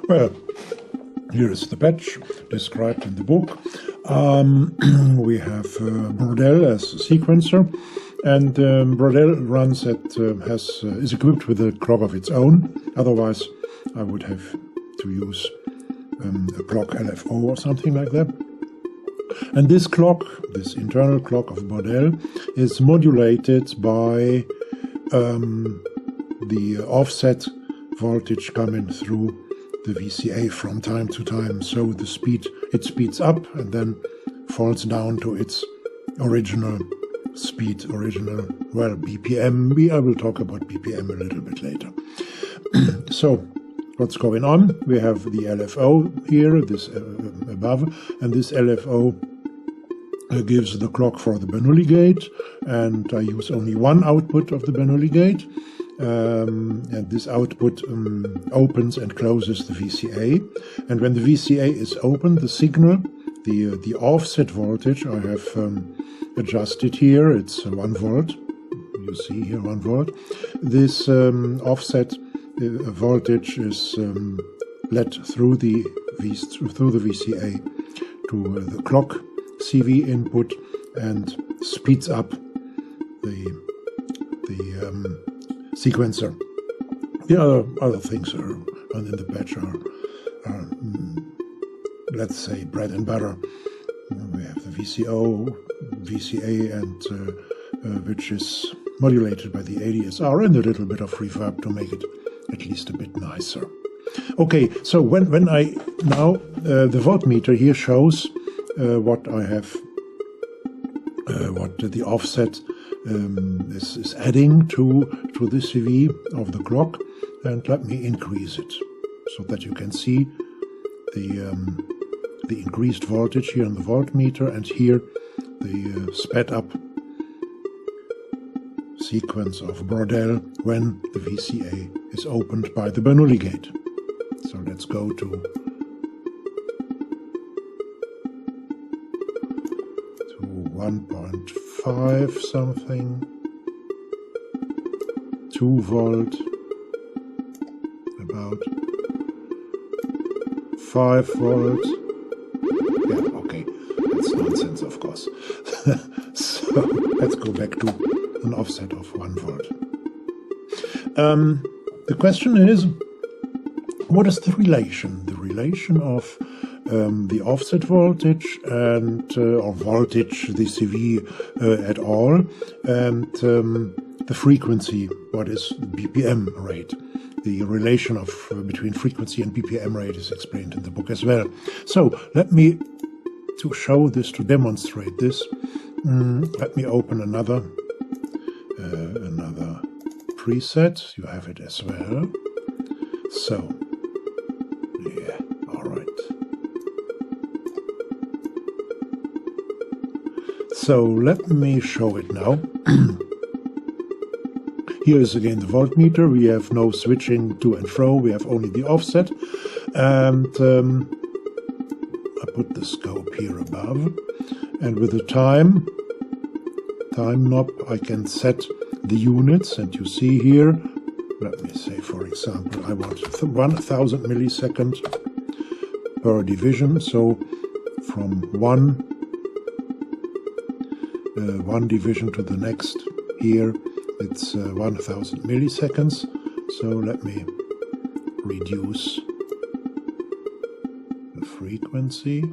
Well, here is the batch described in the book. We have Brodel as a sequencer, and Brodel runs is equipped with a clock of its own. Otherwise, I would have to use a clock LFO or something like that. And this clock, this internal clock of Brodel, is modulated by the offset voltage coming through the VCA from time to time. So it speeds up and then falls down to its original speed, BPM. I will talk about BPM a little bit later. So what's going on? We have the LFO here, this above, and this LFO gives the clock for the Bernoulli gate, and I use only one output of the Bernoulli gate. And this output opens and closes the VCA. And when the VCA is open, the signal, the offset voltage, I have adjusted here. It's 1 volt. You see here 1 volt. This offset voltage is led through the VCA to the clock CV input and speeds up the sequencer. The other things are in the batch are let's say bread and butter. We have the VCA, and which is modulated by the ADSR and a little bit of reverb to make it at least a bit nicer. Okay, so when I now the voltmeter here shows what I have, what the offset is adding to the CV of the clock, and let me increase it so that you can see the increased voltage here on the voltmeter, and here the sped up sequence of Brodel when the VCA is opened by the Bernoulli gate. So let's go to 1.5 something, 2 volt, about 5 volt. Yeah, okay, that's nonsense, of course. So let's go back to an offset of 1 volt. The question is, what is the relation? The relation of the offset voltage and or voltage, the CV at all, and the frequency, what is the BPM rate. The relation of between frequency and BPM rate is explained in the book as well. So let me, to show this, to demonstrate this, let me open another preset. You have it as well. So yeah, all right. So let me show it now. Here is again the voltmeter. We have no switching to and fro. We have only the offset. And I put the scope here above. And with the time knob, I can set the units. And you see here, let me say, for example, I want 1000 milliseconds per division. So from one division to the next, here it's 1000 milliseconds. So let me reduce the frequency.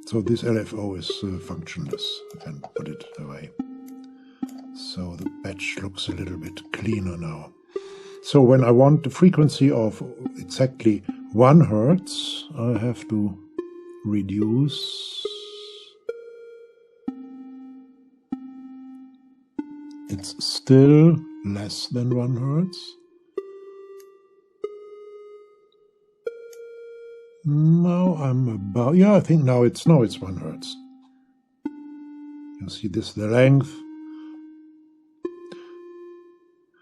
So this LFO is functionless. I can put it away. So the batch looks a little bit cleaner now. So when I want the frequency of exactly 1 Hertz, I have to reduce. It's still less than 1 Hertz. Now I'm about, yeah, I think now it's 1 Hertz. You see this, the length.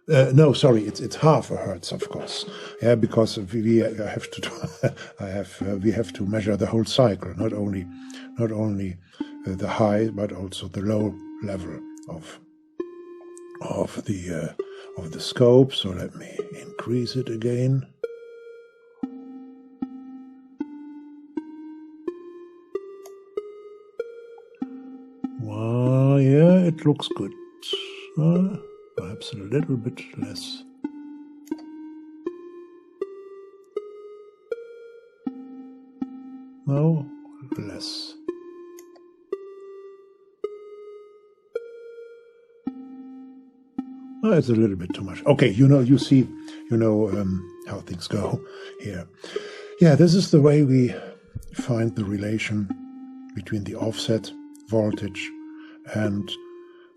No, sorry, it's half a hertz, of course. Yeah, because we have to we have to measure the whole cycle, not only the high, but also the low level of of the scope. So let me increase it again. Well, yeah, it looks good. Perhaps a little bit less. No, less. Oh, it's a little bit too much. Okay, you see, how things go here. Yeah, this is the way we find the relation between the offset voltage and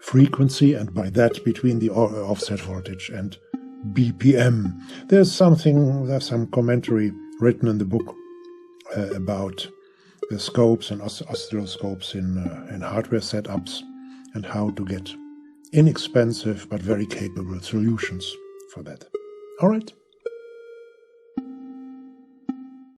frequency, and by that between the offset voltage and BPM. There's some commentary written in the book about the scopes and oscilloscopes in hardware setups and how to get inexpensive but very capable solutions for that. All right.